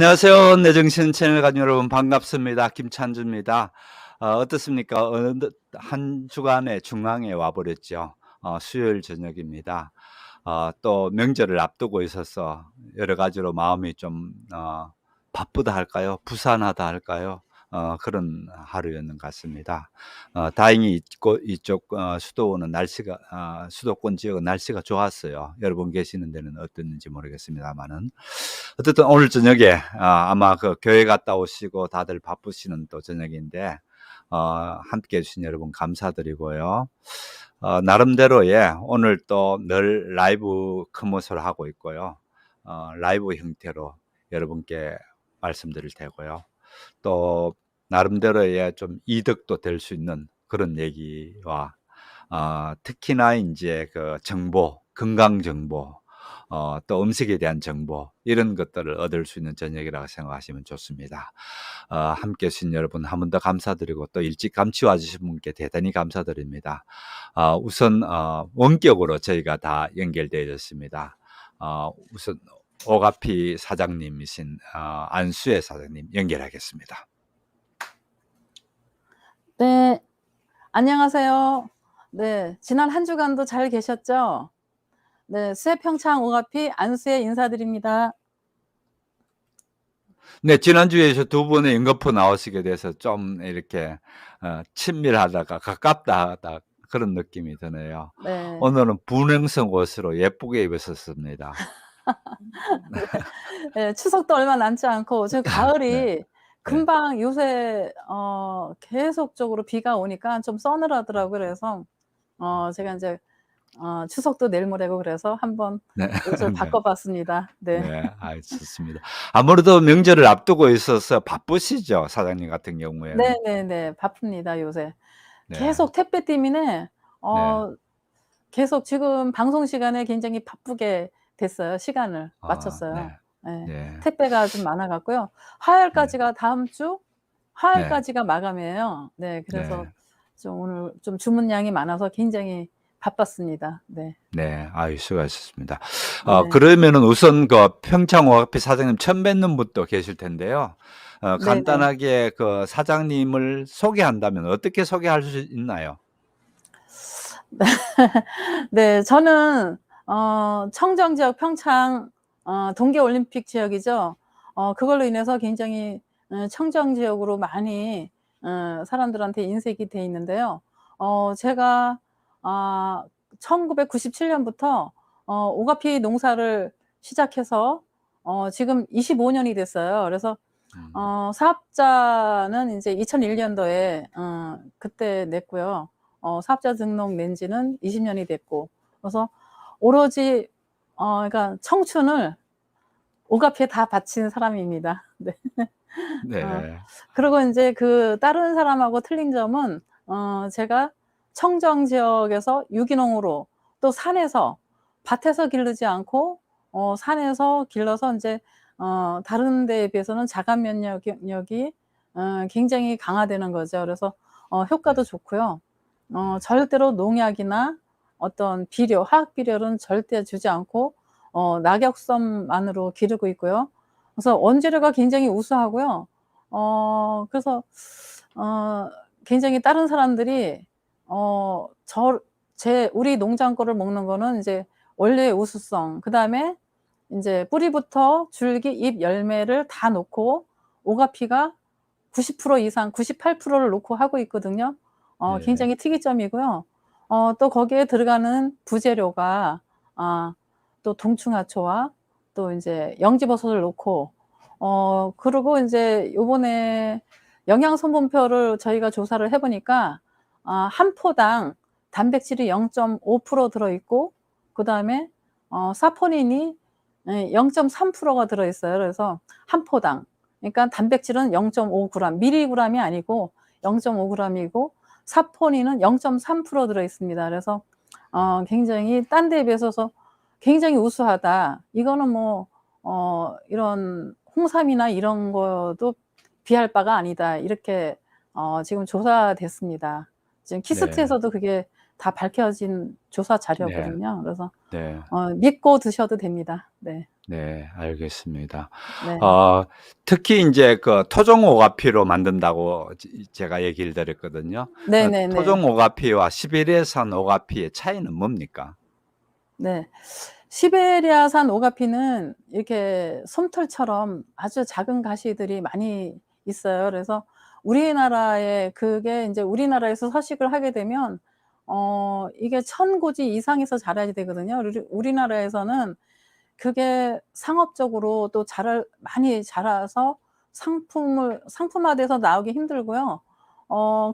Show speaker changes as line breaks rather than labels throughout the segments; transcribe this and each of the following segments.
안녕하세요. 내 정신 채널 가족 여러분 반갑습니다. 김찬주입니다. 어떻습니까? 어느덧 한 주간의 중앙에 와 버렸죠. 수요일 저녁입니다. 또 명절을 앞두고 있어서 여러 가지로 마음이 좀 바쁘다 할까요? 부산하다 할까요? 그런 하루였는 것 같습니다. 다행히 이쪽 수도원은 날씨가 수도권 지역은 날씨가 좋았어요. 여러분 계시는 데는 어땠는지 모르겠습니다만은. 어쨌든 오늘 저녁에 아마 그 교회 갔다 오시고 다들 바쁘시는 또 저녁인데 함께 해 주신 여러분 감사드리고요. 나름대로의 오늘 또 늘 라이브 커머스를 하고 있고요. 라이브 형태로 여러분께 말씀드릴 테고요. 또 나름대로의 좀 이득도 될 수 있는 그런 얘기와 특히나 인제 그 정보, 건강 정보, 또 음식에 대한 정보 이런 것들을 얻을 수 있는 저녁이라고 생각하시면 좋습니다. 함께 해 주신 여러분 한 번 더 감사드리고 또 일찌감치 와 주신 분께 대단히 감사드립니다. 우선 원격으로 저희가 다 연결되어 있습니다. 우선 오가피 사장님이신 안수혜 사장님 연결하겠습니다.
네. 안녕하세요. 네. 지난 한 주간도 잘 계셨죠? 네. 수해평창 오가피 안수혜 인사드립니다.
네. 지난주에 저 두 분의 연거푸 나오시게 돼서 좀 이렇게 친밀하다가 가깝다 하다 그런 느낌이 드네요.
네.
오늘은 분홍색 옷으로 예쁘게 입으셨습니다.
네. 네. 추석도 얼마 남지 않고 지금
네.
가을이
네.
금방 요새 계속적으로 비가 오니까 좀 서늘하더라고요. 그래서 제가 인제 추석도 내일 모레고 그래서 한번
네.
옷을
네.
바꿔 봤습니다. 네.
네. 아이 좋습니다. 아무래도 명절을 앞두고 있어서 바쁘시죠? 사장님 같은 경우에는.
네네네. 바쁩니다 요새.
네.
계속 택배 때문에
네.
계속 지금 방송 시간에 굉장히 바쁘게 됐어요. 시간을 맞췄어요.
네.
예.
네.
택배가 좀 많아 갖고요.
네.
화요일까지가 다음 주
네.
화요일까지가 마감이에요. 네. 그래서
네.
좀 오늘 좀 주문량이 많아서 굉장히 바빴습니다. 네.
네. 아유 수고하셨습니다.
네.
그러면은 우선 그 평창 오가피 사장님 처음 뵙는 분도 계실 텐데요.
네네.
간단하게 그 사장님을 소개한다면 어떻게 소개할 수 있나요?
네. 저는 청정 지역 평창 동계 올림픽 지역이죠. 그걸로 인해서 굉장히 청정 지역으로 많이 사람들한테 인색이 돼 있는데요. 제가 아 1997 년부터 오가피 농사를 시작해서 지금 25 년이 됐어요. 그래서
음.
사업자는 인제 2001 년도에 그때 냈고요. 사업자 등록 낸 지는 20 년이 됐고, 그래서 오로지 그러니까 청춘을 오가피에 다 바친 사람입니다. 네. 어
네.
그리고 인제 그 다른 사람하고 틀린 점은 제가 청정 지역에서 유기농으로 또 산에서 밭에서 기르지 않고 산에서 길러서 인제 다른 데에 비해서는 자간 면역력이 굉장히 강화되는 거죠. 그래서 효과도
네.
좋고요.
네.
절대로 농약이나 어떤 비료, 화학 비료는 절대 주지 않고 낙엽섬만으로 기르고 있고요. 그래서 원재료가 굉장히 우수하고요. 그래서 어 굉장히 다른 사람들이 우리 농장 거를 먹는 거는 인제 원료의 우수성, 그다음에 인제 뿌리부터 줄기, 잎, 열매를 다 놓고 오가피가 90% 이상 98% 를 놓고 하고 있거든요.
네.
굉장히 특이점이고요. 또 거기에 들어가는 부재료가 또 동충하초와 또 인제 영지버섯을 넣고 그리고 인제 요번에 영양 성분표를 저희가 조사를 해 보니까 한 포당 단백질이 0.5% 들어 있고, 그다음에 사포닌이 0.3% 가 들어 있어요. 그래서 한 포당. 그러니까 단백질은 0.5 그램, 밀리그램이 아니고 0.5 그램이고 사포닌은 0.3% 들어 있습니다. 그래서 굉장히 딴 데에 비해서 굉장히 우수하다. 이거는 뭐 이런 홍삼이나 이런 거도 비할 바가 아니다. 이렇게 지금 조사됐습니다. 지금
네.
키스트에서도 그게 다 밝혀진 조사
네.
자료거든요. 그래서
네.
믿고 드셔도 됩니다. 네.
네, 알겠습니다.
네.
어 특히 인제 그 토종 오가피로 만든다고 제가 얘기를 드렸거든요.
네네네.
토종 오가피와 시베리아산 오가피의 차이는 뭡니까?
네. 시베리아산 오가피는 이렇게 솜털처럼 아주 작은 가시들이 많이 있어요. 그래서 우리나라에 그게 인제 우리나라에서 서식을 하게 되면 이게 1000 고지 이상에서 자라야 되거든요. 우리나라에서는 그게 상업적으로 또 많이 자라서 상품화돼서 나오기 힘들고요.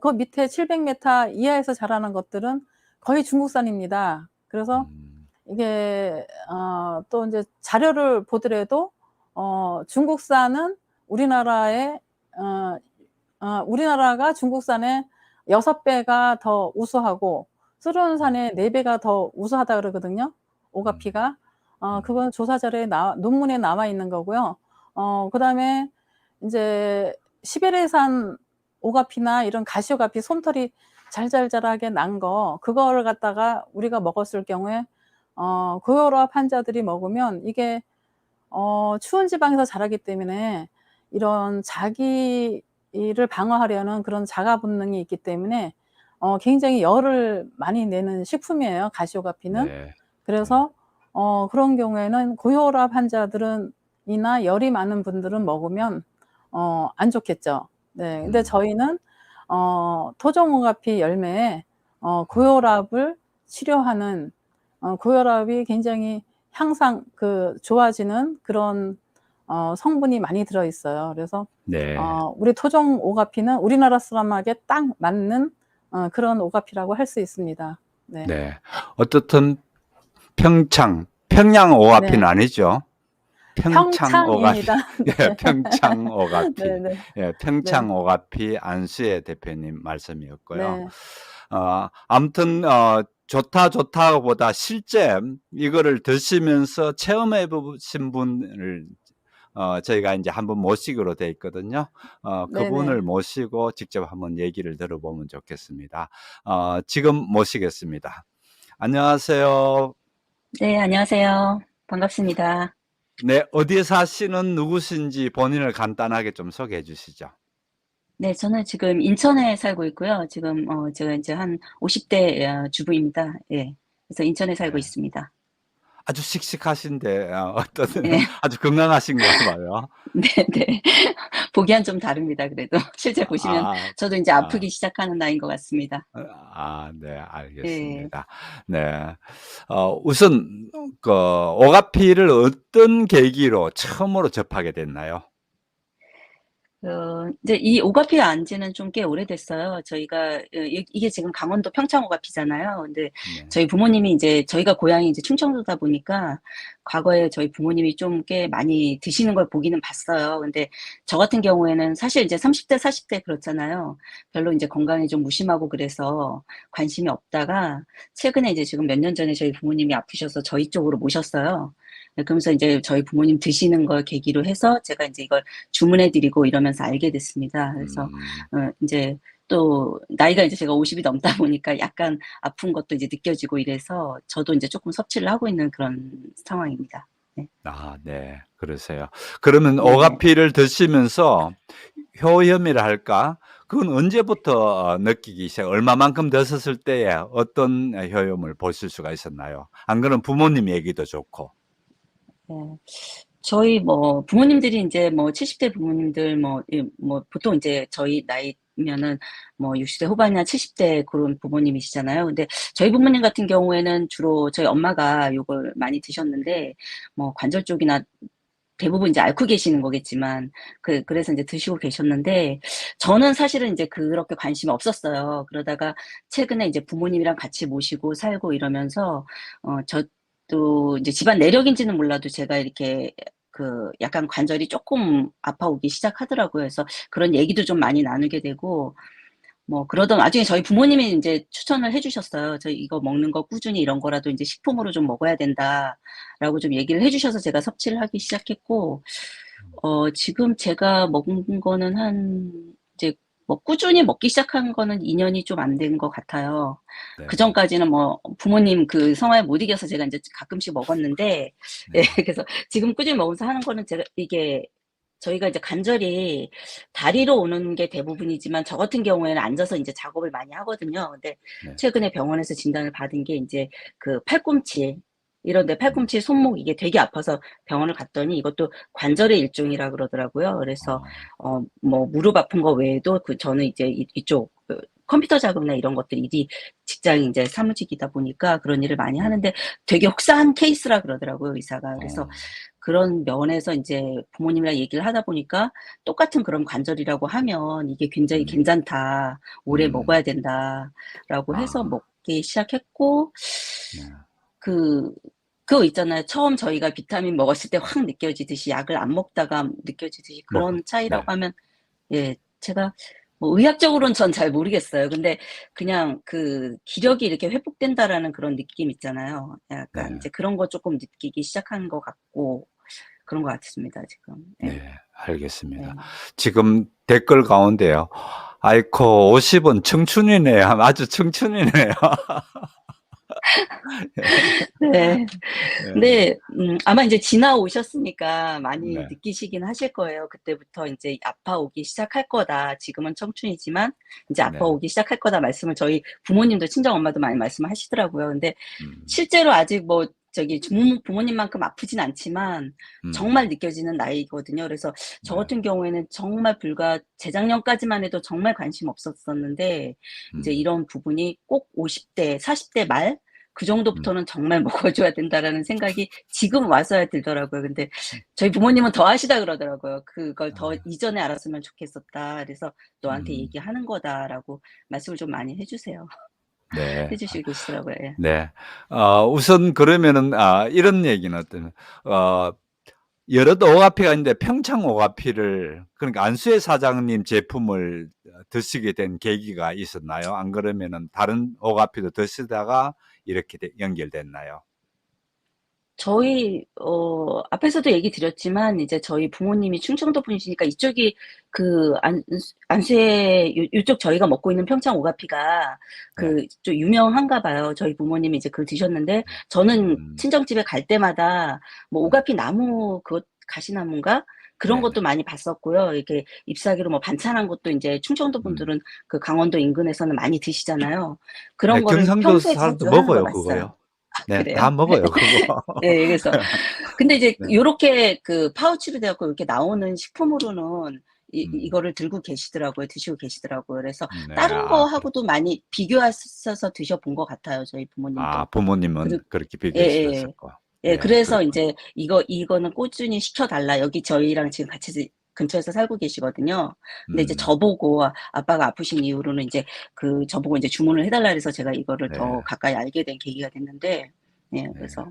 그 밑에 700 미터 이하에서 자라는 것들은 거의 중국산입니다. 그래서
음.
이게 또 인제 자료를 보더라도 중국산은 우리나라에 어 우리나라가 중국산의 6 배가 더 우수하고
음.
수르는산의 4 배가 더 우수하다 그러거든요,
음.
오가피가.
음.
그건 조사 자료에 논문에 나와 있는 거고요. 그다음에 인제 시베리아산 오가피나 이런 가시 오가피 솜털이 잘잘잘하게 난 거 그거를 갖다가 우리가 먹었을 경우에 고혈압 환자들이 먹으면 이게 추운 지방에서 자라기 때문에 이런 자기를 방어하려는 그런 자가 본능이 있기 때문에 굉장히 열을 많이 내는 식품이에요, 가시 오가피는.
네. 네.
그래서 그런 경우에는 고혈압 환자들은 이나 열이 많은 분들은 먹으면 안 좋겠죠. 네. 근데
음.
저희는 토종 오가피 열매에
음.
고혈압을 치료하는 고혈압이 굉장히 향상 좋아지는 그런 성분이 많이 들어 있어요. 그래서
네.
우리 토종 오가피는 우리나라 사람에게 딱 맞는 그런 오가피라고 할 수 있습니다. 네.
네. 어떻든 평양 오가피는
네.
아니죠? 평창 오가피.
평창입니다.
예, 평창 오가피.
네네.
예,
네.
평창 오가피 안수혜 대표님 말씀이었고요.
네.
아무튼 좋다보다 실제 이거를 드시면서 체험해 보신 분을 저희가 인제 한분 모시기로 돼 있거든요. 그분을
네네.
모시고 직접 한번 얘기를 들어보면 좋겠습니다. 지금 모시겠습니다. 안녕하세요.
네, 안녕하세요. 반갑습니다.
네, 어디에 사시는 누구신지 본인을 간단하게 좀 소개해 주시죠.
네, 저는 지금 인천에 살고 있고요. 지금 제가 이제 한 50대 주부입니다. 예. 그래서 인천에 살고
네.
있습니다.
아주 씩씩하신데 어떤
예.
아주 건강하신가 봐요.
네네. 보기와는 좀 다릅니다 그래도. 실제 보시면
아.
저도 인제
아.
아프기 시작하는 나이인 것 같습니다.
네,
예.
알겠습니다. 네. 우선 오가피를 어떤 계기로 처음으로 접하게 됐나요?
이제 이 오가피 안 지는 좀 꽤 오래됐어요. 저희가 이게 지금 강원도 평창 오가피잖아요. 근데
네.
저희 부모님이 인제 저희가 고향이 인제 충청도다 보니까 과거에 저희 부모님이 좀 꽤 많이 드시는 걸 보기는 봤어요. 근데 저 같은 경우에는 사실 이제 30 대 40대 그렇잖아요. 별로 인제 건강이 좀 무심하고 그래서 관심이 없다가 최근에 이제 지금 몇 년 전에 저희 부모님이 아프셔서 저희 쪽으로 모셨어요. 네, 그러면서 인제 저희 부모님 드시는 걸 계기로 해서 제가 인제 이걸 주문해 드리고 이러면서 알게 됐습니다. 그래서
음.
인제 또 나이가 이제 제가 50이 넘다 보니까 약간 아픈 것도 이제 느껴지고 이래서 저도 인제 쪼끔 섭취를 하고 있는 그런 상황입니다. 네.
네. 그러세요. 그러면
네네.
오가피를 드시면서 효염이라 할까? 그건 언제부터 느끼기 시작 얼마만큼 드셨을 때에 어떤 효용을 보실 수가 있었나요? 안 그러면 부모님 얘기도 좋고.
네. 저희 뭐 부모님들이 인제 뭐 70대 부모님들 뭐 보통 인제 저희 나이면은 뭐 60대 후반이나 70대 고런 부모님이시잖아요. 근데 저희 부모님 같은 경우에는 주로 저희 엄마가 요걸 많이 드셨는데 뭐 관절 쪽이나 대부분 인제 앓고 계시는 거겠지만 그래서 인제 드시고 계셨는데 저는 사실은 인제 그렇게 관심이 없었어요. 그러다가 최근에 이제 부모님이랑 같이 모시고 살고 이러면서 저도 인제 집안 내력인지는 몰라도 제가 이렇게 약간 관절이 쪼끔 아파오기 시작하더라고요. 그래서 그런 얘기도 좀 많이 나누게 되고 뭐 그러던 와중에 저희 부모님이 인제 추천을 해 주셨어요. "저희 이거 먹는 거 꾸준히 이런 거라도 인제 식품으로 좀 먹어야 된다."라고 좀 얘기를 해 주셔서 제가 섭취를 하기 시작했고 지금 제가 먹은 거는 한 이제 뭐 꾸준히 먹기 시작한 거는 2 년이 좀 안 된 것 같아요.
네네.
그전까지는 뭐 부모님 그 성화에 못 이겨서 제가 인제 가끔씩 먹었는데 예
네.
그래서 지금 꾸준히 먹으면서 하는 거는 제가 이게 저희가 이제 관절이 다리로 오는 게 대부분이지만 저 같은 경우에는 앉아서 인제 작업을 많이 하거든요. 근데
네.
최근에 병원에서 진단을 받은 게 인제 그 팔꿈치 이런 데
음.
팔꿈치, 손목 이게 되게 아파서 병원을 갔더니 이것도 관절의 일종이라 그러더라고요. 그래서
어.
뭐 무릎 아픈 거 외에도 그 저는 이제 이쪽 그 컴퓨터 작업이나 이런 것들 일이 직장이 인제 사무직이다 보니까 그런 일을 많이
네.
하는데 되게 혹사한 케이스라 그러더라고요, 의사가. 그래서
어.
그런 면에서 인제 부모님이랑 얘기를 하다 보니까 똑같은 그런 관절이라고 하면 "이게 굉장히
음.
괜찮다. 오래
음.
먹어야 된다."라고 해서
아.
먹기 시작했고
네.
그 그거 있잖아요. 처음 저희가 비타민 먹었을 때 확 느껴지듯이 약을 안 먹다가 느껴지듯이
뭐
그런
네.
차이라고 하면 예 제가 뭐 의학적으로는 전 잘 모르겠어요. 근데 그냥 그 '기력이 이렇게 회복된다.'라는 그런 느낌 있잖아요. 약간
네.
인제 그런 거 쪼끔 느끼기 시작한 것 같고 그런 것 같습니다 지금. 예.
네. 알겠습니다.
네.
지금 댓글 가운데요. "아이코 50은 청춘이네요." 아주 청춘이네요.
네.
네.
근데 아마 인제 지나오셨으니까 많이
네.
느끼시긴 하실 거예요. 그때부터 인제 "아파오기 시작할 거다. 지금은 청춘이지만 인제
네.
아파오기 시작할 거다." 말씀을 저희 부모님도 친정엄마도 많이 말씀하시더라고요. 근데
음.
실제로 아직 뭐 저기 부모님만큼 아프진 않지만 정말
음.
느껴지는 나이거든요. 그래서 저
네.
같은 경우에는 정말 불과 재작년까지만 해도 정말 관심 없었었는데 인제
음.
이런 부분이 꼭 50 대, 40대 말 그
음.
정도부터는 정말 먹어 줘야 된다라는 생각이 지금 와서야 들더라고요. 근데 저희 부모님은 더 하시다 그러더라고요. "그걸 더
아.
이전에 알았으면 좋겠었다. 그래서 너한테
음.
얘기하는 거다."라고 말씀을 좀 많이 해 주세요. 해
네.
주시고 계시더라고요. 예.
네. 우선 그러면은 이런 얘기는 어떠면 어 여럿 오가피가 있는데 평창 오가피를 그러니까 안수혜 사장님 제품을 드시게 된 계기가 있었나요? 안 그러면은 다른 오가피도 드시다가 이렇게 연결됐나요?
저희 앞에서도 얘기 드렸지만 이제 저희 부모님이 충청도 분이시니까 이쪽이 그 안수해 요쪽 저희가 먹고 있는 평창 오가피가
네.
그 좀 유명한가 봐요. 저희 부모님이 이제 그걸 드셨는데 저는
음.
친정집에 갈 때마다 뭐
음.
오가피 나무 그것 가시나무인가 그런
네네.
것도 많이 봤었고요. 이렇게 잎사귀로 뭐 반찬한 것도 인제 충청도
음.
분들은 그 강원도 인근에서는 많이 드시잖아요.
네.
그런 거를
경상도
평소에
사람도
자주 하는 걸
먹어요,
봤어요.
그거요.
아
네.
그래요?
다 먹어요, 그거.
예. 그래서 근데 이제
네.
요렇게 그 파우치로 돼 갖고 이렇게 나오는 식품으로는
음.
이거를 들고 계시더라고요. 드시고 계시더라고요. 그래서
네.
다른
그렇죠.
거하고도 많이 비교하셔서 드셔 본 것 같아요, 저희 부모님도.
부모님은
그리고
그렇게
예예.
비교하셨었고.
예.
네.
그래서
그렇군요.
인제 "이거는 꾸준히 시켜 달라." 여기 저희랑 지금 같이 근처에서 살고 계시거든요. 근데 이제
음.
저보고 아빠가 아프신 이후로는 인제 저보고 인제 주문을 해 달라 그래서 제가 이거를 더
네.
가까이 알게 된 계기가 됐는데 예
네.
그래서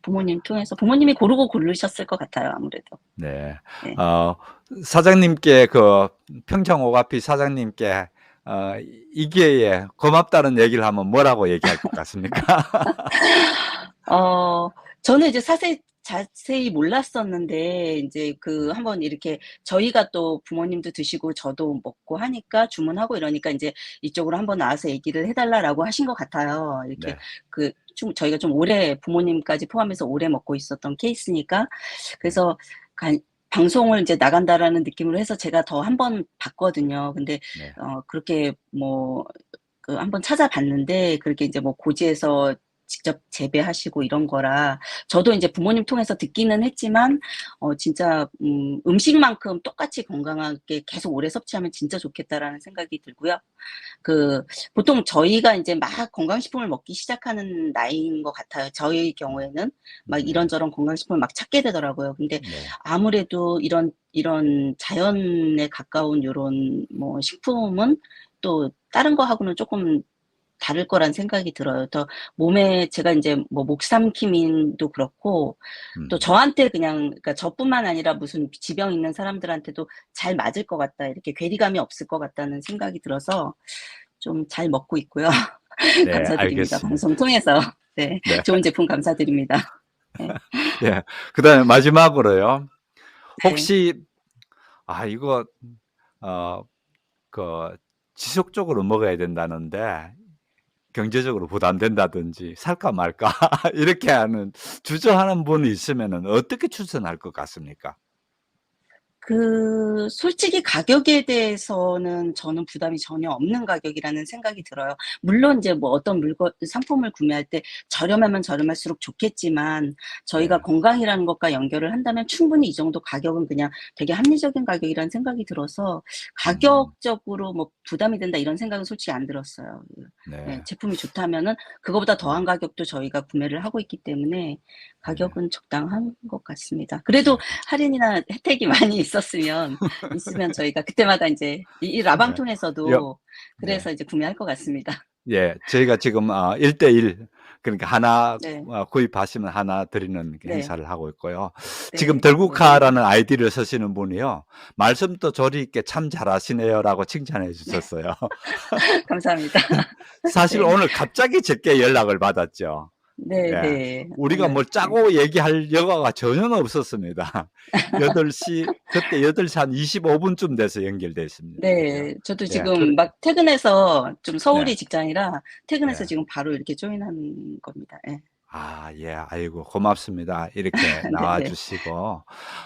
부모님 통해서 부모님이 고르고 고르셨을 것 같아요 아무래도.
네.
예.
어 사장님께 그 평창 오가피 사장님께 어 이 기회에 고맙다는 얘기를 하면 뭐라고 얘기할 것 같습니까?
어 저는 이제 자세히 몰랐었는데 인제 그 한번 이렇게 저희가 또 부모님도 드시고 저도 먹고 하니까 주문하고 이러니까 인제 이쪽으로 "한번 나와서 얘기를 해 달라."라고 하신 것 같아요. 이렇게
네.
저희가 좀 오래 부모님까지 포함해서 오래 먹고 있었던 케이스니까.
네.
그래서 간 방송을 인제 나간다라는 느낌으로 해서 제가 더 한번 봤거든요. 근데
네.
그렇게 뭐 한번 찾아봤는데 그렇게 인제 뭐 고지에서 직접 재배하시고 이런 거라 저도 인제 부모님 통해서 듣기는 했지만 진짜 '음식만큼 똑같이 건강하게 계속 오래 섭취하면 진짜 좋겠다.'라는 생각이 들고요. 그 보통 저희가 인제 막 건강식품을 먹기 시작하는 나이인 것 같아요. 저희 경우에는 막
네.
이런저런 건강식품을 막 찾게 되더라고요. 근데
네.
아무래도 이런 자연에 가까운 요런 뭐 식품은 또 다른 거하고는 쪼끔 다를 거란 생각이 들어요. 더 몸에 제가 인제 뭐 목 삼킴도 그렇고 또
음.
저한테 그냥 그러니까 저뿐만 아니라 무슨 지병 있는 사람들한테도 '잘 맞을 것 같다.' 이렇게 괴리감이 없을 것 같다는 생각이 들어서 좀 잘 먹고 있고요.
네.
감사드립니다.
알겠습니다.
방송 통해서. 네.
네.
좋은 제품 감사드립니다. 네.
예. 그다음에 마지막으로요.
네.
혹시 이거 어 그 지속적으로 먹어야 된다는데 경제적으로 부담된다든지 살까 말까 이렇게 하는 주저하는 분이 있으면은 어떻게 추천할 것 같습니까?
솔직히 가격에 대해서는 저는 부담이 전혀 없는 가격이라는 생각이 들어요. 물론 이제 뭐 어떤 상품을 구매할 때 저렴하면 저렴할수록 좋겠지만 저희가
네.
건강이라는 것과 연결을 한다면 충분히 이 정도 가격은 그냥 되게 합리적인 가격이라는 생각이 들어서
음.
가격적으로 뭐 부담이 된다 이런 생각은 솔직히 안 들었어요. 예,
네.
제품이 좋다면은 그거보다 더한
네.
가격도 저희가 구매를 하고 있기 때문에
네.
가격은 적당한 것 같습니다. 그래도 할인이나 혜택이 많이 있으면 저희가 그때마다 인제 이 라방
네. 여
통해서도
네.
그래서 이제 구매할 것 같습니다.
예. 저희가 지금 1대1 그러니까 하나
네.
구입하시면 하나 드리는
네.
행사를 하고 있고요. 지금
네. 네.
덜국화라는 아이디를 쓰시는 분이요. "말씀도 조리 있게 참 잘하시네요."라고 칭찬해 주셨어요.
감사합니다.
사실
네.
오늘 갑자기 제게 연락을 받았죠. 예.
네네.
우리가
오늘
뭘
네.
짜고 얘기할 여과가 전혀 없었습니다. 8시 그때 8시 한 25 분쯤 돼서 연결됐습니다.
네. 저도
예.
지금 막 퇴근해서 좀
네.
서울이 직장이라 퇴근해서
네.
지금 바로 이렇게 조인한 겁니다. 예.
예. 아이고 고맙습니다. 이렇게 나와
네네.
주시고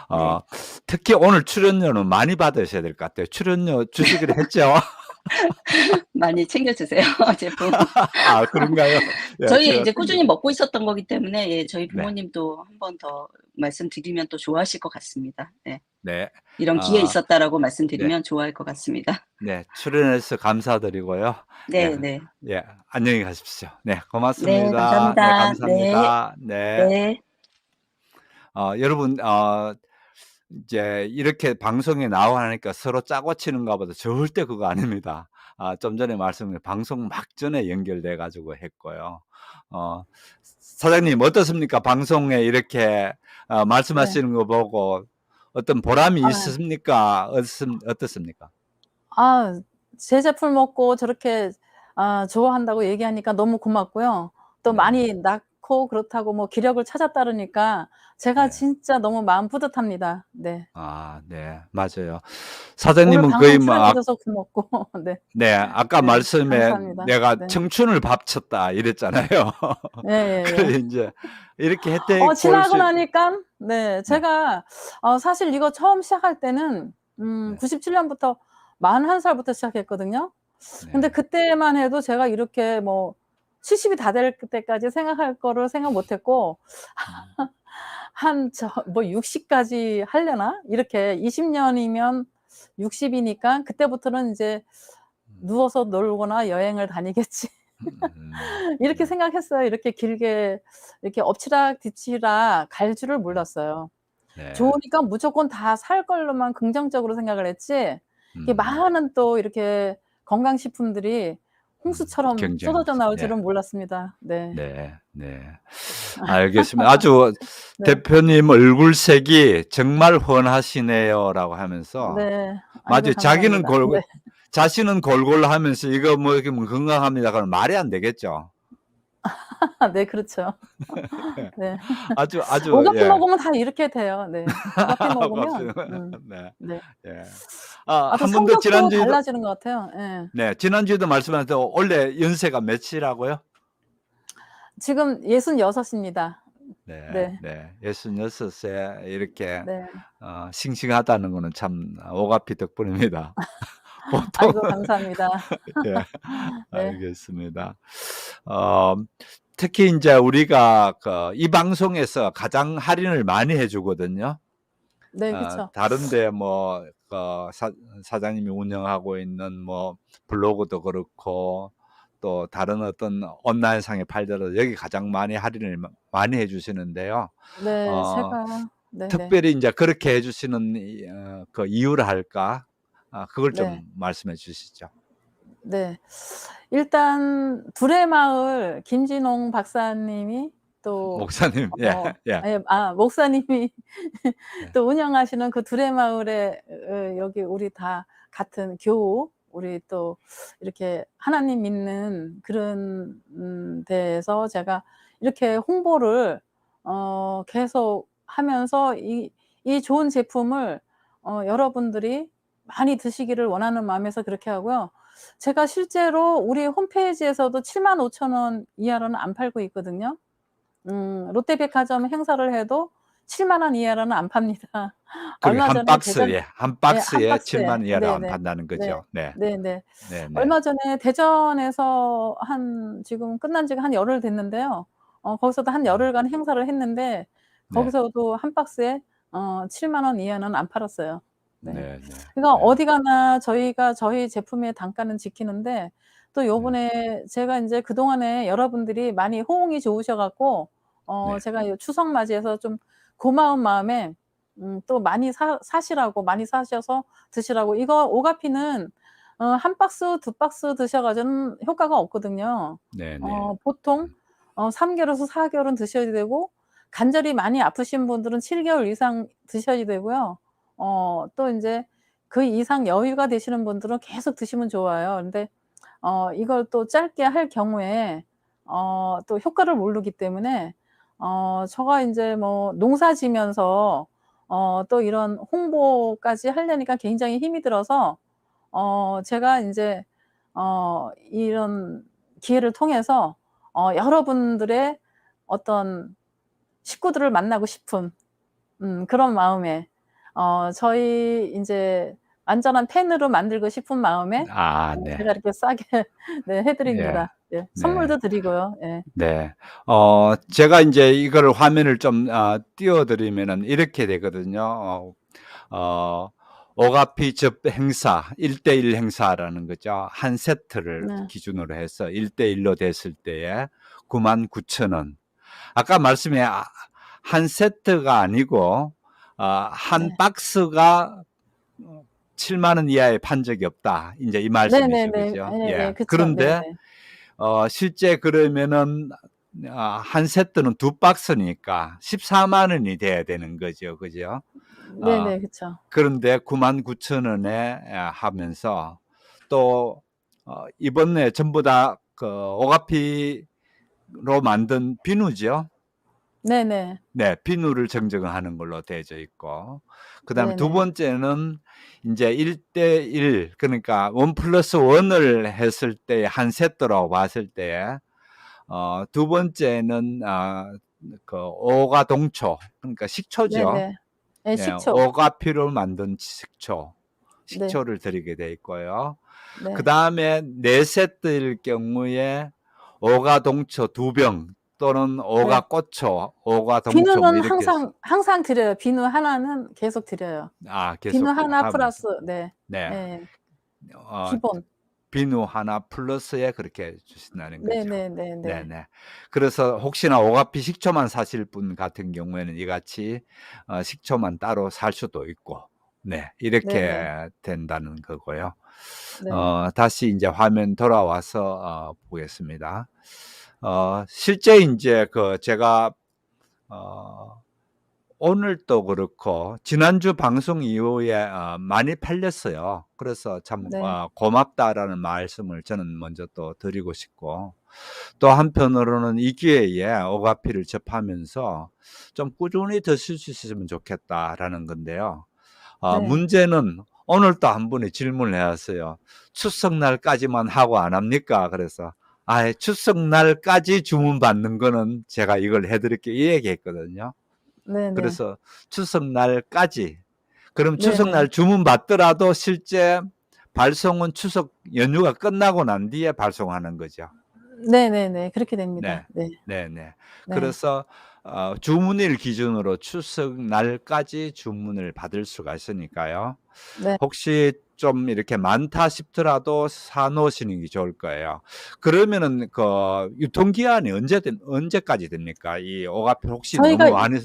어
네.
특히 오늘 출연료는 많이 받으셔야 될 것 같아요. 출연료 주시기로 했죠?
많이 챙겨 주세요, 제품.
그런가요? 예.
저희
제가
인제
챙겨
꾸준히 먹고 있었던 거기 때문에 예 저희
네.
부모님도 한 번 더 말씀드리면 또 좋아하실 것 같습니다. 예.
네.
"이런 기회
어
있었다."라고
네.
말씀드리면 좋아할 것 같습니다.
네. 출연해 주셔서 감사드리고요. 예.
네네.
예. 안녕히 가십시오. 네.
네
고맙습니다. 네.
감사합니다. 네.
감사합니다. 네.
네.
여러분 이제 이렇게 방송에 나와 하니까 서로 짜고 치는가 보다 절대 그거 아닙니다. 좀 전에 말씀드린 방송 막전에 연결돼 가지고 했고요. 사장님 어떻습니까? 방송에 이렇게
네.
말씀하시는 거 보고 어떤 보람이
아
있으십니까? 어떻습니까?
아 제 제품 먹고 저렇게 좋아한다고 얘기하니까 너무 고맙고요. 또
네.
많이 낳고 그렇다고 뭐 기력을 찾았다 그러니까 제가
네.
진짜 너무 마음 뿌듯합니다. 네.
네. 맞아요.
오늘
사장님은 거의
방송
뭐
출연해 줘서 고맙고 네.
네. 아까
네.
말씀에
감사합니다.
"내가
네.
청춘을 바쳤다." 이랬잖아요.
예예예.
그래 인제 이렇게 혜택 볼
지나고
수
나니깐 네
네.
제가 사실 이거 처음 시작할 때는
네.
97 년부터 41 살부터 시작했거든요. 근데
네.
그때만 해도 제가 이렇게 뭐 70이 다 될 때까지 생각할 거를 생각 못 했고
음.
한 뭐 60 까지 하려나? 이렇게 20 년이면 60 이니까 그때부터는 인제
음.
'누워서 놀거나 여행을 다니겠지.' 이렇게
네.
생각했어요. 이렇게 길게 이렇게 엎치락 뒤치락 갈 줄을 몰랐어요.
네.
좋으니까 무조건 다 살 걸로만 긍정적으로 생각을 했지 이게
음.
많은 또 이렇게 건강식품들이 홍수처럼
경쟁
쏟아져 나올
네.
줄은 몰랐습니다. 네.
네. 네. 알겠습니다. 아주
네.
대표님 얼굴색이 "정말 훤하시네요."라고 하면서
네. 아이고
맞아요. 자기는
감사합니다. 네.
자신은 골골 하면서 "이거 뭐 이렇게 뭐 건강합니다." 그러면 말이 안 되겠죠.
네 그렇죠.
예.
네.
아주
오가피
예.
먹으면 다 이렇게 돼요. 네. 오가피 먹으면
네.
네.
예.
또
한 번 더
성격도
지난주에도
달라지는 것 같아요. 예.
네. 지난주에도 말씀하셨던 원래 연세가 몇이라고요?
지금 66 입니다.
네.
네.
네. 66세 이렇게
네.
싱싱하다는 거는 참 오가피 덕분입니다. 보통
아이고 감사합니다.
예.
네.
알겠습니다. 어 특히 인제 우리가 이 방송에서 가장 할인을 많이 해 주거든요.
네 그쵸.
다른 데 뭐 사장님이 운영하고 있는 뭐 블로그도 그렇고 또 다른 어떤 온라인상에 팔더라도 여기 가장 많이 할인을 많이 해 주시는데요.
네.
어
제가 네네.
특별히 인제 그렇게 해 주시는 그 이유랄까? 그걸
네.
좀 말씀해 주시죠.
네. 일단 둘의 마을 김진홍 박사님이 또
목사님
어
예.
예 목사님이
네.
또 운영하시는 그 둘의 마을에 여기 우리 다 같은 교우 우리 또 이렇게 하나님 믿는 그런 데에서 제가 이렇게 홍보를 계속 하면서 이 좋은 제품을 여러분들이 많이 드시기를 원하는 마음에서 그렇게 하고요. 제가 실제로 우리 홈페이지에서도 75,000원 이하로는 안 팔고 있거든요. 롯데백화점 행사를 해도 70,000원 이하로는 안 팝니다.
그게
얼마
한
전에 대전
박스에, 한
예, 한
박스에 7만
박스에.
원 이하로 안
네네.
판다는
네.
거죠. 네.
네네.
네네.
얼마 전에 대전에서 지금 끝난 지가 한 열흘 됐는데요. 거기서도 한
음.
열흘간 행사를 했는데
네.
거기서도 한 박스에 70,000원 이하는 안 팔았어요. 네.
네네.
그러니까
네.
어디 가나 저희가 저희 제품의 단가는 지키는데 또
네.
요번에 제가 인제 그동안에 여러분들이 많이 호응이 좋으셔 갖고
네.
제가 요 추석 맞이해서 좀 고마운 마음에 또 많이 사시라고, 많이 사셔서 드시라고. 이거 오가피는 한 박스, 두 박스 드셔 가지고는 효과가 없거든요.
네네.
보통 3 개월에서 4 개월은 드셔야 되고, 관절이 많이 아프신 분들은 7 개월 이상 드셔야 되고요. 또 인제 그 이상 여유가 되시는 분들은 계속 드시면 좋아요. 근데 이걸 또 짧게 할 경우에 또 효과를 모르기 때문에 제가 인제 뭐 농사 지면서 또 이런 홍보까지 하려니까 굉장히 힘이 들어서 제가 인제 이런 기회를 통해서 여러분들의 어떤 식구들을 만나고 싶은 그런 마음에 저희 인제 완전한 팬으로 만들고 싶은 마음에
아 네.
제가 이렇게 싸게 네 해
예.
드립니다. 예.
네.
선물도 드리고요. 예.
네. 제가 인제 이거를 화면을 좀 띄워 드리면은 이렇게 되거든요. 어 오가피 접 행사 1대1 행사라는 거죠. 한 세트를
네.
기준으로 해서 1대1로 됐을 때에 99,000원. 아까 말씀에 한 세트가 아니고 한
네.
박스가 7만 원 이하에 판 적이 없다. 인제 이 말씀이죠.
네네네.
그죠?
예예.
예.
그쵸.
그런데
네네.
실제 그러면은 한 세트는 두 박스니까 14만 원이 돼야 되는 거죠. 그죠? 어
네네. 그쵸.
그런데 99,000원에 하면서 또 이번에 전부 다 그 오가피로 만든 비누죠.
네네.
네. 비누를 증정하는 걸로 되어져 있고, 그다음에 두
네네.
번째는 인제 1대1, 그러니까 1+1 을 했을 때 한 세트라고 봤을 때 두 번째는 그 오가동초, 그러니까 식초죠.
네네. 예,
네.
식초.
오가피로 만든 식초,
네.
식초를 드리게 돼 있고요.
네.
그다음에 4 세트일 경우에 오가동초 2병 또는
네.
오가꼬초, 오가동초 뭐
비누는
이렇게 해서
항상 드려요. 비누 하나는 계속 드려요. 비누
계속
하나
하면서
플러스 네.
네.
예.
어
기본.
비누 하나 플러스에 그렇게 주신다는 거죠.
네네네네.
네네. 그래서 혹시나 오가피 식초만 사실 분 같은 경우에는 이같이 식초만 따로 살 수도 있고, 네,
네네.
이렇게 된다는 거고요.
네.
다시 인제 화면 돌아와서 보겠습니다. 실제 인제 그 제가 어 오늘 또 그렇고 지난주 방송 이후에 많이 팔렸어요. 그래서 참
네.
고맙다라는 말씀을 저는 먼저 또 드리고 싶고, 또 한편으로는 이 기회에 오가피를 접하면서 좀 꾸준히 드실 수 있으면 좋겠다라는 건데요.
네.
문제는 오늘 또 한 분이 질문을 해 왔어요. "추석날까지만 하고 안 합니까?" 그래서 추석날까지 주문받는 거는 제가 이걸 해 드릴게요." 이 얘기했거든요.
네네.
그래서 추석날까지. 그럼
네네.
추석날 주문받더라도 실제 발송은 추석 연휴가 끝나고 난 뒤에 발송하는 거죠.
네네네. 그렇게 됩니다.
네.
네.
네네.
네.
그래서 주문일 기준으로 추석날까지 주문을 받을 수가 있으니까요.
네.
혹시 좀 이렇게 많다 싶더라도 사 놓으시는 게 좋을 거예요. 그러면은 그 유통기한이 언제까지 됩니까? 이 오가피 혹시
저희가
너무 많이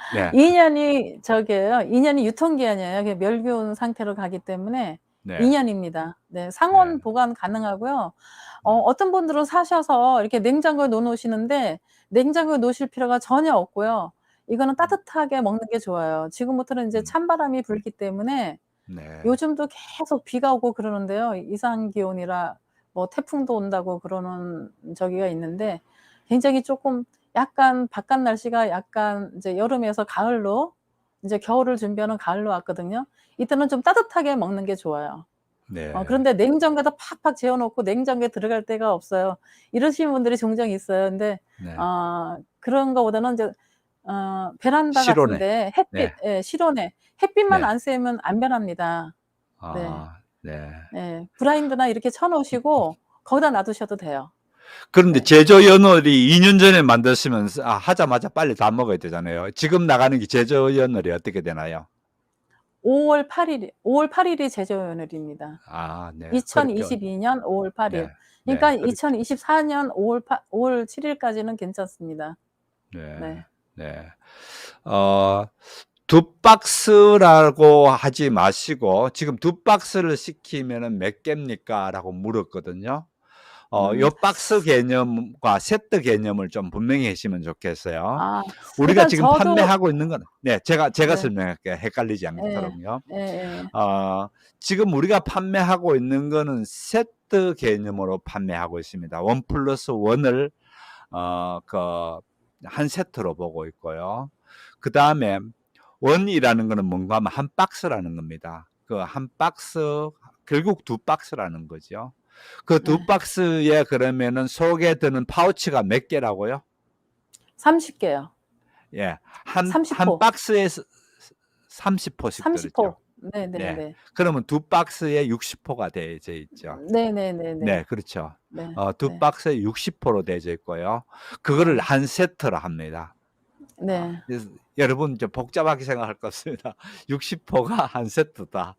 네.
2 년이 저기예요. 2 년이 유통기한이에요. 그게 멸균 상태로 가기 때문에 2
네.
년입니다. 네.
네.
상온 보관 가능하고요.
네.
어떤 분들은 사셔서 이렇게 냉장고에 넣어 놓으시는데 냉장고에 놓으실 필요가 전혀 없고요. 이거는
음.
따뜻하게 먹는 게 좋아요. 지금부터는 인제
음.
찬바람이 불기 때문에
네.
요즘도 계속 비가 오고 그러는데요. 이상 기온이라 뭐 태풍도 온다고 그러는 저기가 있는데 굉장히 쪼끔 약간 바깥 날씨가 약간 이제 여름에서 가을로 이제 겨울을 준비하는 가을로 왔거든요. 이때는 좀 따뜻하게 먹는 게 좋아요.
네.
그런데 냉장고에다 팍팍 재워 놓고 냉장고에 들어갈 데가 없어요. 이러시는 분들이 종종 있어요. 근데
네.
그런 거보다는 이제 베란다 같은
실온에.
데
네.
햇빛, 예, 실온에 햇빛만
네.
안 쐬면 안 변합니다. 네.
네.
예. 블라인드나 이렇게 쳐 놓으시고 거기다 놔두셔도 돼요.
그런데
네.
제조 연월이 2년 전에 만드시면 하자마자 빨리 다 먹어야 되잖아요. 지금 나가는 게 제조 연월이 어떻게 되나요?
5월 8일이 제조 연월입니다.
네. 그렇게
2022년 5월 8일.
네.
그러니까
그렇게
2024년 5월 7 일까지는 괜찮습니다.
네.
네.
네. 2박스라고 하지 마시고 지금 2박스를 시키면은 몇 개입니까?라고 물었거든요. 요 박스 개념과 세트 개념을 좀 분명히 하시면 좋겠어요. 우리가
그러니까
지금
저도
판매하고 있는 건 제가
네.
설명할게요. 헷갈리지
예.
않도록요.
예예.
지금 우리가 판매하고 있는 거는 세트 개념으로 판매하고 있습니다. 1+1을 한 세트로 보고 있고요. 그다음에 원이라는 거는 뭔가 하면 한 박스라는 겁니다. 그 한 박스 결국 2박스라는 거죠. 그
네.
2박스에 그러면은 속에 드는 파우치가 몇 개라고요?
30개요.
예. 한
30호.
박스에 30호씩
30호.
들었죠.
네네네.
네. 그러면 2박스에 60호가 되어져 있죠.
네네네네.
네, 그렇죠.
네.
2박스에 60호로 되어져 있고요. 그거를
네.
한 세트로 합니다.
네.
그래서 여러분 좀 복잡하게 생각할 것 같습니다. 60호가 한 세트다.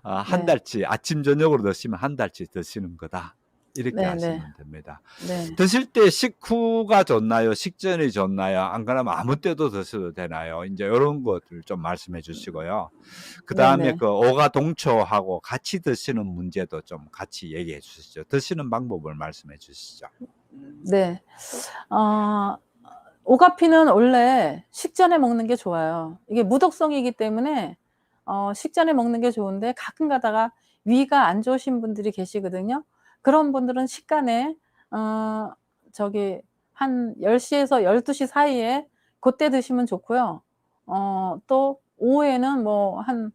한
네.
달치 아침 저녁으로 드시면 한 달치 드시는 거다. 이렇게
네네.
하시면 됩니다.
네.
드실 때 식후가 좋나요? 식전이 좋나요? 안 그러면 아무 때도 드셔도 되나요? 이제 이런 것들 좀 말씀해 주시고요. 그다음에
네네.
그 오가동초하고 같이 드시는 문제도 좀 같이 얘기해 주시죠. 드시는 방법을 말씀해 주시죠.
네. 어 오가피는 원래 식전에 먹는 게 좋아요. 이게 무독성이기 때문에 식전에 먹는 게 좋은데 가끔 가다가 위가 안 좋으신 분들이 계시거든요. 그런 분들은 식간에 어 저기 한 10 에서 12시 사이에 고때 드시면 좋고요. 또 오후에는 뭐 한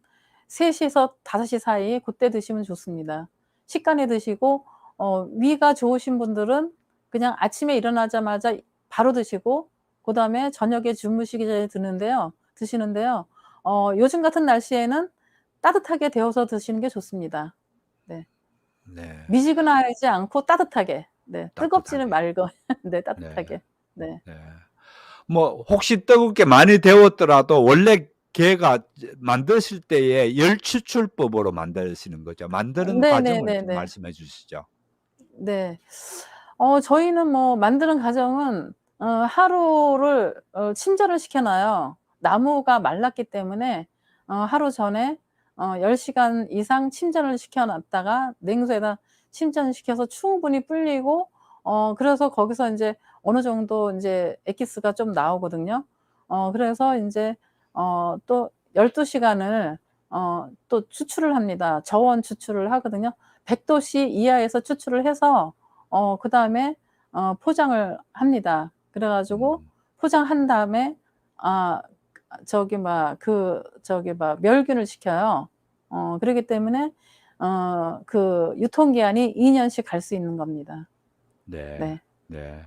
3 시에서 5시 사이 고때 드시면 좋습니다. 식간에 드시고 위가 좋으신 분들은 그냥 아침에 일어나자마자 바로 드시고 그다음에 저녁에 주무시기 전에 드시는데요. 요즘 같은 날씨에는 따뜻하게 데워서 드시는 게 좋습니다. 네.
네.
미지근하지 않고 따뜻하게. 네. 뜨겁지는
따뜻하게.
말고 네,
네.
따뜻하게. 네.
네. 뭐 혹시 뜨겁게 많이 데웠더라도 원래 걔가 만드실 때에 열 추출법으로 만드시는 거죠. 만드는 과정을 좀
네네네네.
말씀해 주시죠.
네. 저희는 뭐 만드는 과정은 하루를 침전을 시켜 놔요. 나무가 말랐기 때문에 하루 전에 10 시간 이상 침전을 시켜 놨다가 냉수에다 침전시켜서 충분히 불리고 그래서 거기서 인제 어느 정도 인제 엑기스가 좀 나오거든요. 그래서 인제 또 12 시간을 또 추출을 합니다. 저온 추출을 하거든요. 100 도씨 이하에서 추출을 해서 그다음에 포장을 합니다. 그래 가지고
음.
포장한 다음에 아 멸균을 시켜요. 그러기 때문에 그 유통기한이 2 년씩 갈 수 있는 겁니다.
네.
네.
네.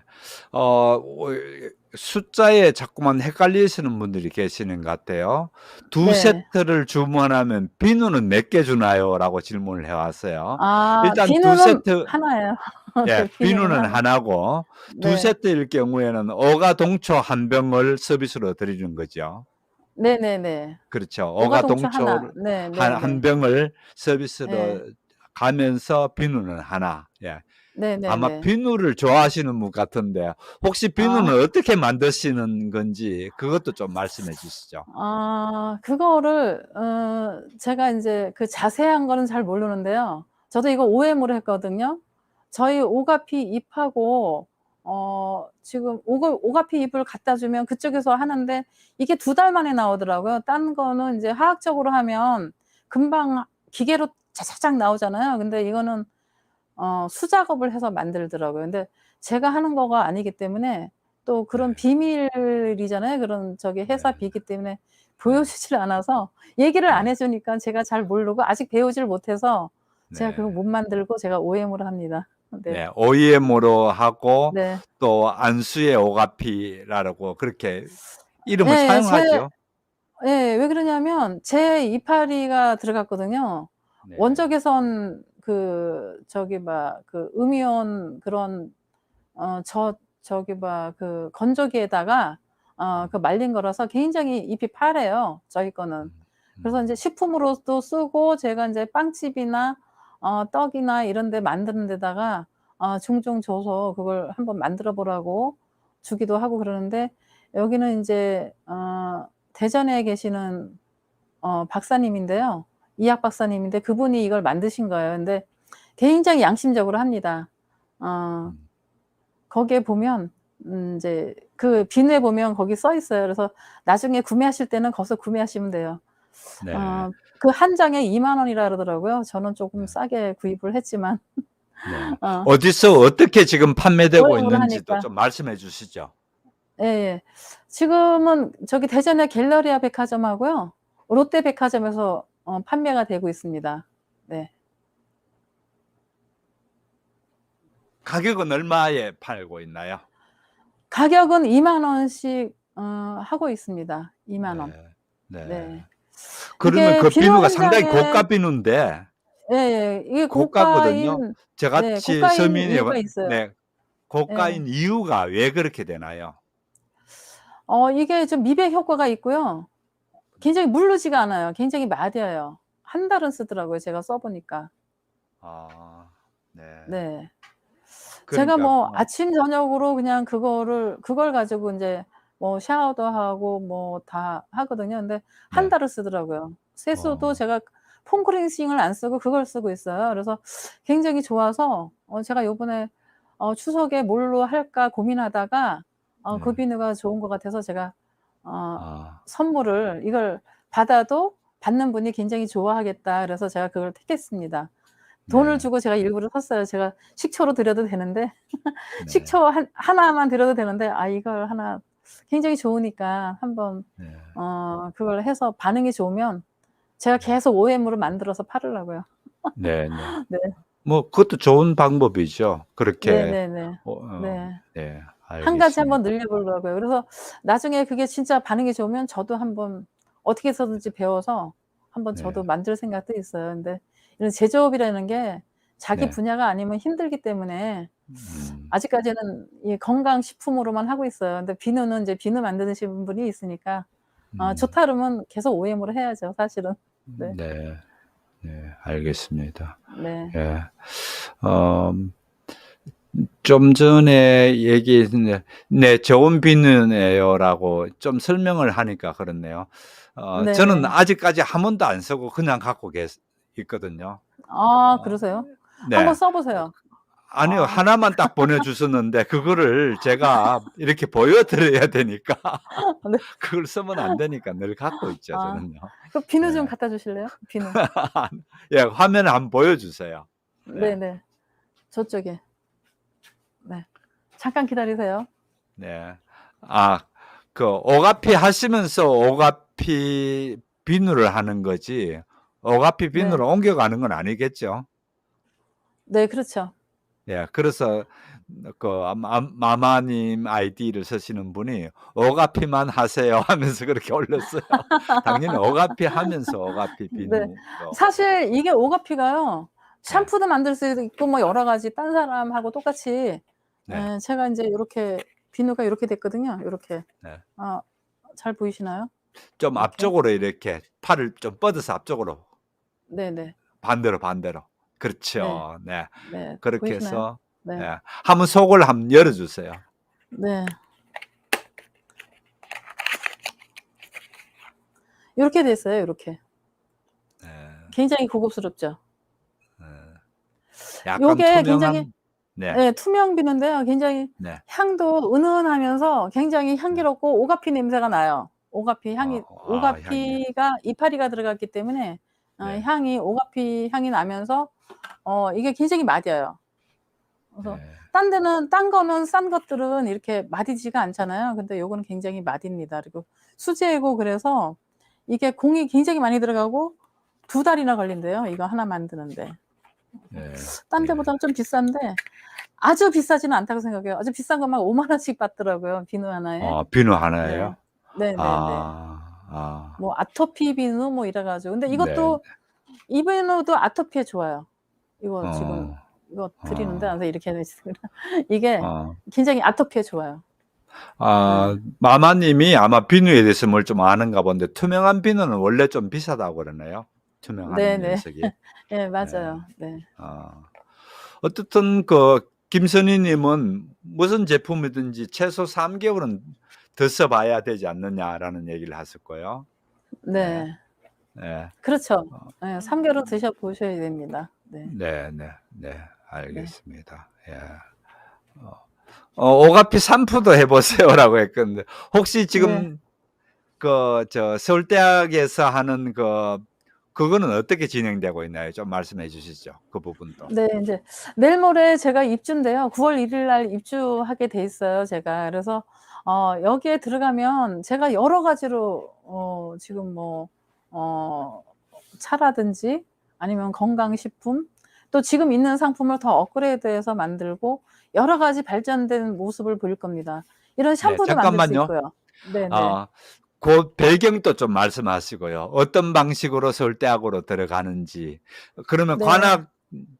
숫자에 자꾸만 헷갈리시는 분들이 계시는 것 같아요. 2
네.
세트를 주문하면 비누는 몇 개 주나요?"라고 질문을 해 왔어요. 일단 2
비누는
세트
하나예요.
예,
네. 비누는
비누는
하나.
하나고 2
네.
세트일 경우에는 오가동초 1 병을 서비스로 드리는 거죠.
네네네.
그렇죠.
오가동초 하나.
오가동초를 한
네네네.
병을
예.
서비스로 가면서 비누는 하나. 예. 아마
네네네.
비누를 좋아하시는 분 같은데 혹시 비누는
아.
어떻게 만드시는 건지 그것도 좀 말씀해 주시죠.
그거를 제가 인제 그 자세한 거는 잘 모르는데요. 저도 이거 OM으로 했거든요. 저희 오가피 잎하고 지금 오가피 잎을 갖다 주면 그쪽에서 하는데 이게 2달 만에 나오더라고요. 딴 거는 인제 화학적으로 하면 금방 기계로 차차작 나오잖아요. 근데 이거는 수작업을 해서 만들더라고요. 근데 제가 하는 거가 아니기 때문에 또 그런
네.
비밀이잖아요. 그런 저기 회사
네.
비기 때문에
네.
보여주질 않아서 얘기를 안
네.
해 주니까 제가 잘 모르고 아직 배우질 못해서 제가 그거
네.
못 만들고 제가 OM으로 합니다. 네.
네. OEM으로 하고
네.
또 안수의 오가피라고 그렇게 이름을
예예.
사용하죠.
예. 왜 그러냐면 제 이파리가 들어갔거든요.
네.
원적외선 저기 그 음이온 그런 저기 그 건조기에다가 그
음.
말린 거라서 굉장히 잎이 파래요, 저희 거는.
음.
그래서 인제
음.
식품으로도 쓰고 제가 인제 빵집이나 떡이나 이런 데 만드는 데다가 종종 줘서 그걸 한번 만들어 보라고 주기도 하고 그러는데 여기는 인제 대전에 계시는 박사님인데요. 이학 박사님인데 그분이 이걸 만드신 거예요. 근데 굉장히 양심적으로 합니다. 어
음.
거기에 보면 인제 그 비누에 보면 거기 써 있어요. 그래서 나중에 구매하실 때는 거기서 구매하시면 돼요.
네.
그 한 장에 2만 원이라 그러더라고요. 저는
네.
쪼금 싸게 구입을 했지만
네.
어
어디서 어떻게 지금 판매되고
OM으로
있는지도
하니까.
좀 말씀해 주시죠.
예예. 지금은 저기 대전의 갤러리아 백화점하고요. 롯데 백화점에서 판매가 되고 있습니다. 네.
가격은 얼마에 팔고 있나요?
가격은 2만 원씩 하고 있습니다. 2만 원.
네. 네.
네.
그러면
이게
그
비누
비누가
한
상당히
장에
고가 비누인데
예예. 이게
고가거든요.
고가인 네
저같이
고가인
서민이
이유가 있어요.
네.
예.
고가인 이유가 왜 그렇게 되나요?
이게 좀 미백 효과가 있고요. 굉장히 무르지가 않아요. 굉장히 마뎌요. 한 달은 쓰더라고요, 제가 써 보니까.
아. 네.
네. 제가
그러니까
뭐 아침 저녁으로 그냥 그걸 가지고 인제 뭐 샤워도 하고 뭐 다 하거든요. 근데 한
네.
달을 쓰더라고요. 세수도
어.
제가 폼크렌싱을 안 쓰고 그걸 쓰고 있어요. 그래서 굉장히 좋아서 제가 요번에 추석에 뭘로 할까 고민하다가
네.
그 비누가 좋은 것 같아서 제가
아.
선물을 이걸 받아도 받는 분이 굉장히 좋아하겠다 그래서 제가 그걸 택했습니다. 돈을
네.
주고 제가 일부러 샀어요. 제가 식초로 드려도 되는데
네.
식초 하나만 드려도 되는데 이걸 하나 굉장히 좋으니까 한번
네.
그걸 해서 반응이 좋으면 제가
네.
계속 OM으로 만들어서 팔으려고요.
네네.
네.
뭐 그것도 좋은 방법이죠. 그렇게
네네네. 네.
네.
한 가지
알겠습니다.
한번 늘려 보려고요. 그래서 나중에 그게 진짜 반응이 좋으면 저도 한번 어떻게 해서든지 배워서 한번
네.
저도 만들 생각도 있어요. 근데 이런 제조업이라는 게 자기
네.
분야가 아니면 힘들기 때문에
음.
아직까지는 이 건강식품으로만 하고 있어요. 근데 비누는 인제 비누 만드시는 분이 있으니까
음.
좋다 그러면 계속 OM으로 해야죠, 사실은. 네.
네. 네. 알겠습니다.
네.
예. 음 좀 전에 얘기했는데 "네. 좋은 비누네요."라고 좀 설명을 하니까 그렇네요. 저는
네네.
아직까지 한 번도 안 쓰고 그냥 갖고 있거든요. 어
그러세요? 한번
네.
써 보세요.
아니요. 하나만 딱 보내 주셨는데 그거를 제가 이렇게 보여 드려야 되니까
네.
그걸 쓰면 안 되니까 늘 갖고 있죠,
아.
저는요.
그 비누 좀
네.
갖다 주실래요? 비누.
예. 화면에 한번 보여 주세요. 네.
네네. 저쪽에. 네. 잠깐 기다리세요.
네. 아 그 오가피 하시면서 오가피 비누를 하는 거지 오가피
네.
비누로 옮겨가는 건 아니겠죠?
네 그렇죠.
예. 그래서 그 마마님 아이디를 쓰시는 분이 "오가피만 하세요." 하면서 그렇게 올렸어요. 당연히 오가피 하면서 오가피
네.
비누로
사실 이게 오가피가요.
네.
샴푸도 만들 수 있고 뭐 여러 가지 딴 사람하고 똑같이
네.
제가 인제 요렇게 비누가 요렇게 됐거든요. 요렇게.
네.
아 잘 보이시나요?
좀
이렇게.
앞쪽으로 이렇게 팔을 좀 뻗어서 앞쪽으로
네네.
반대로.
네.
그렇죠. 네.
네.
그렇게
보이시나요?
해서
네.
예. 한번 속을 한번 열어 주세요.
네. 요렇게 됐어요, 요렇게.
네.
굉장히 고급스럽죠.
네. 약간
요게 굉장히
투명한 네.
예 투명 비누인데요. 굉장히
네.
향도 은은하면서 굉장히
네.
향기롭고 오가피 냄새가 나요. 오가피 향이
향이요.
오가피가 이파리가 들어갔기 때문에
네.
향이 오가피 향이 나면서 이게 굉장히 마뎌요. 그래서
네.
딴 거는 싼 것들은 이렇게 마디지가 않잖아요. 근데 요거는 굉장히 마디입니다. 그리고 수제고 그래서 이게 공이 굉장히 많이 들어가고 2달이나 걸린대요, 이거 하나 만드는데.
네.
딴
네.
데보다는 좀 비싼데 아주 비싸지는 않다고 생각해요. 아주 비싼 건 막 5만 원씩 받더라고요, 비누 하나에.
비누
네.
하나예요?
네네네.
아.
뭐 아토피 비누 뭐 이래 가지고. 근데
네.
이것도 이 비누도 아토피에 좋아요. 이거 지금
어.
이거 드리는데
어.
나서 이렇게 이게
어.
굉장히 아토피에 좋아요. 네.
마마님이 아마 비누에 대해서 뭘 좀 아는가 본데 투명한 비누는 원래 좀 비싸다고 그러네요. 투명한
네네.
녀석이.
예,
네.
맞아요. 네.
어떻든 김선희 님은 무슨 제품이든지 최소 3개월은 더 써 봐야 되지 않느냐라는 얘기를 하셨고요. 네.
네.
네.
그렇죠. 예, 3개월은 드셔 보셔야 됩니다. 네.
네. 알겠습니다. 예. 오가피 산푸도 해 보세요라고 했건데 혹시
네.
지금 서울대학에서 하는 그거는 어떻게 진행되고 있나요? 좀 말씀해 주시죠. 그 부분도.
네. 인제 내일 모레 제가 입주인데요. 9월 1일 날 입주하게 돼 있어요, 제가. 그래서 여기에 들어가면 제가 여러 가지로 지금 뭐 차라든지 아니면 건강식품 또 지금 있는 상품을 더 업그레이드해서 만들고 여러 가지 발전된 모습을 보일 겁니다. 이런
네.
샴푸도 만들 수
잠깐만요.
있고요. 네네.
그 배경도 좀 말씀하시고요. 어떤 방식으로 서울대학으로 들어가는지. 그러면
네.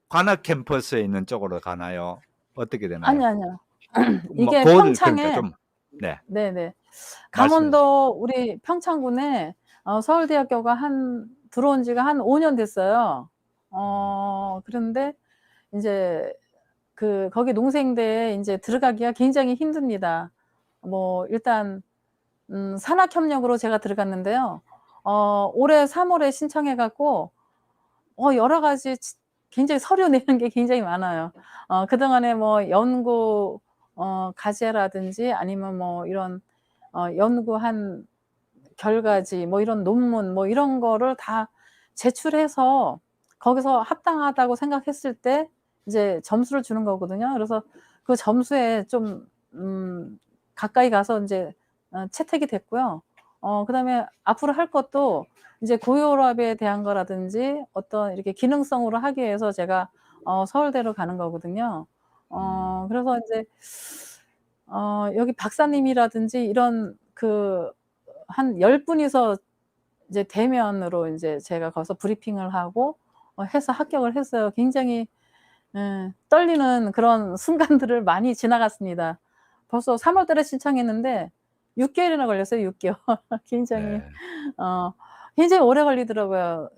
관악 캠퍼스에 있는 쪽으로 가나요? 어떻게 되나요?
아니요.
뭐
이게
그거를 그러니까
평창에
좀 네.
네네.
말씀해 주세요.
강원도 우리 평창군에 서울대학교가 들어온 지가 한 5년 됐어요. 그런데 인제 거기 농생대에 인제 들어가기가 굉장히 힘듭니다. 뭐 일단 산학협력으로 제가 들어갔는데요. 올해 3 월에 신청해 갖고 여러 가지 굉장히 서류 내는 게 굉장히 많아요. 그동안에 뭐 연구 과제라든지 아니면 뭐 이런 연구한 결과지 뭐 이런 논문 뭐 이런 거를 다 제출해서 거기서 합당하다고 생각했을 때 이제 점수를 주는 거거든요. 그래서 그 점수에 좀 가까이 가서 인제 채택이 됐고요. 그다음에 앞으로 할 것도 이제 고혈압에 대한 거라든지 어떤 이렇게 기능성으로 하기 위해서 제가 서울대로 가는 거거든요. 그래서 인제 여기 박사님이라든지 이런 한 10 분이서 이제 대면으로 인제 제가 가서 브리핑을 하고 해서 합격을 했어요. 굉장히 떨리는 그런 순간들을 많이 지나갔습니다. 벌써 3월 달에 신청했는데 6 개월이나 걸렸어요, 6 개월. 굉장히
네.
어 굉장히 오래 걸리더라고요.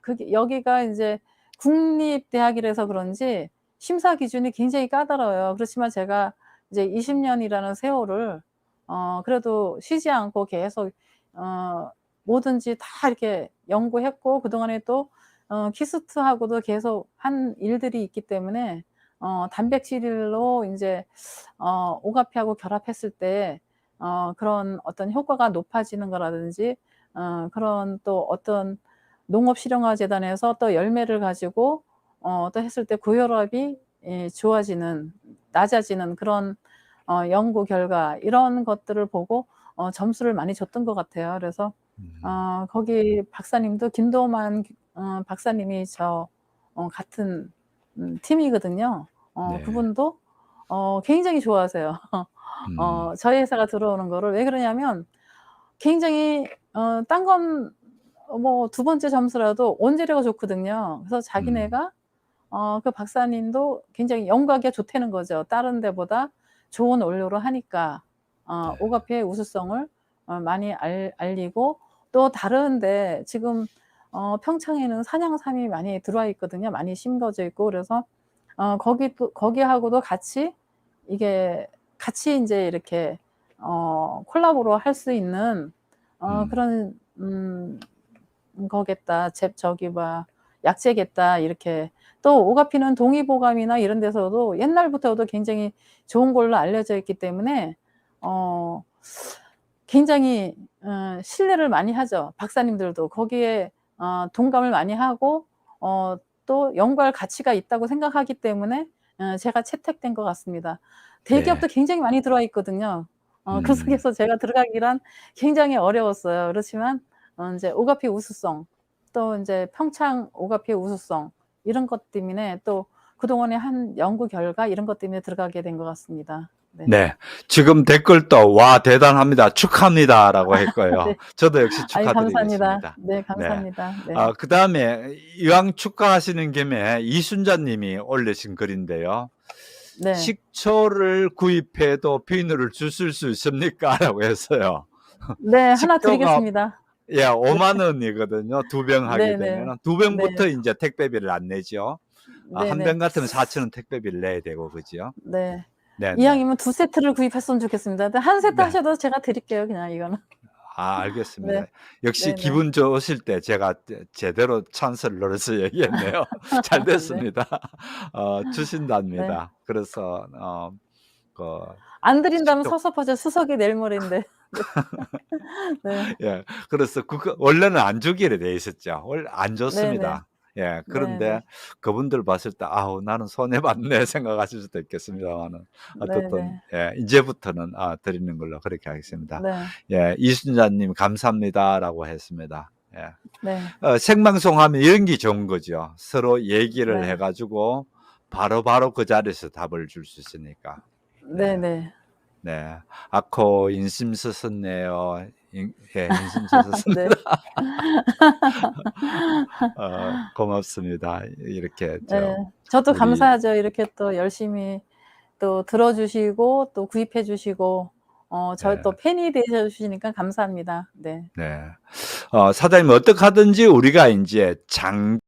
그게 여기가 인제 국립대학이라서 그런지 심사 기준이 굉장히 까다로워요. 그렇지만 제가 이제 20 년이라는 세월을 그래도 쉬지 않고 계속 뭐든지 다 이렇게 연구했고 그동안에 또 키스트하고도 계속 한 일들이 있기 때문에 단백질로 인제 오가피하고 결합했을 때 그런 어떤 효과가 높아지는 거라든지 그런 또 어떤 농업실용화재단에서 또 열매를 가지고 또 했을 때 고혈압이 좋아지는 낮아지는 그런 연구 결과 이런 것들을 보고 점수를 많이 줬던 것 같아요. 그래서 거기 박사님도 김도만 박사님이 같은 팀이거든요.
네.
그분도 굉장히 좋아하세요.
음.
저희 회사가 들어오는 거를. 왜 그러냐면 굉장히 딴 건 뭐 두 번째 점수라도 원재료가 좋거든요. 그래서
음.
자기네가 그 박사님도 굉장히 연구하기가 좋다는 거죠. 다른 데보다 좋은 원료로 하니까
네.
오가피의 우수성을 많이 알리고 또 다른데 지금 평창에는 산양삼이 많이 들어와 있거든요. 많이 심겨져 있고 그래서 거기하고도 같이 이게 같이 인제 이렇게 콜라보로 할 수 있는
음.
그런 거겠다. 약재겠다 이렇게. 또 오가피는 동의보감이나 이런 데서도 옛날부터도 굉장히 좋은 걸로 알려져 있기 때문에 어 굉장히 신뢰를 많이 하죠. 박사님들도 거기에 동감을 많이 하고 또 연구할 가치가 있다고 생각하기 때문에 제가 채택된 것 같습니다.
네.
대기업도 굉장히 많이 들어와 있거든요. 그
음.
속에서 제가 들어가기란 굉장히 어려웠어요. 그렇지만 인제 오가피 우수성, 또 인제 평창 오가피의 우수성 이런 것 때문에 또 그동안의 한 연구 결과 이런 것 때문에 들어가게 된 것 같습니다. 네.
네. 지금 댓글도 "와 대단합니다. 축하합니다."라고 했고요.
네.
저도 역시
아이 감사합니다.
축하드리겠습니다.
네
네.
감사합니다. 네.
그다음에 이왕 축하하시는 김에 이순자 님이 올리신 글인데요.
네.
"식초를 구입해도 비누를 주실 수 있습니까?"라고 했어요.
네. 하나
식초가
드리겠습니다.
예 50,000 원이거든요. 2병 하게
네네.
되면은.
네.
2병부터 인제 택배비를 안 내죠. 1병
네네.
같으면 4,000원 택배비를 내야 되고 그죠?
네.
네네.
이왕이면 2 세트를 구입했으면 좋겠습니다. 근데 1 세트
네.
하셔도 제가 드릴게요, 그냥 이거는.
알겠습니다.
네.
역시
네네.
기분 좋으실 때 제가 제대로 찬스를 노려서 얘기했네요. 잘
네.
됐습니다.
네.
주신답니다. 그래서 그
안 드린다면
식초
섭섭하죠. 수석이 내일 모레인데. 네.
예. 그래서 그거 원래는 안 주기로 돼 있었죠. 원래 안
네네.
줬습니다. 예.
네네.
그런데 그분들 봤을 때 '아우 나는 손해 봤네.' 생각하실 수도 있겠습니다마는 어떻든
네네.
예 인제부터는 드리는 걸로 그렇게 하겠습니다.
네.
예. 이순자 님 "감사합니다."라고 했습니다. 예.
네.
생방송하면 이런 게 좋은 거죠. 서로 얘기를 해
네.
가지고 바로바로 그 자리에서 답을 줄 수 있으니까. 네.
네네.
네. "아코 인심 쓰셨네요." 인심
네.
쓰셨습니다. 고맙습니다. 이렇게
네. 저도
우리
감사하죠. 이렇게 또 열심히 또 들어 주시고 또 구입해 주시고 저희 또
네.
팬이 되셔 주시니까 감사합니다. 네.
네. 사장님 어떻게 하든지 우리가 인제 장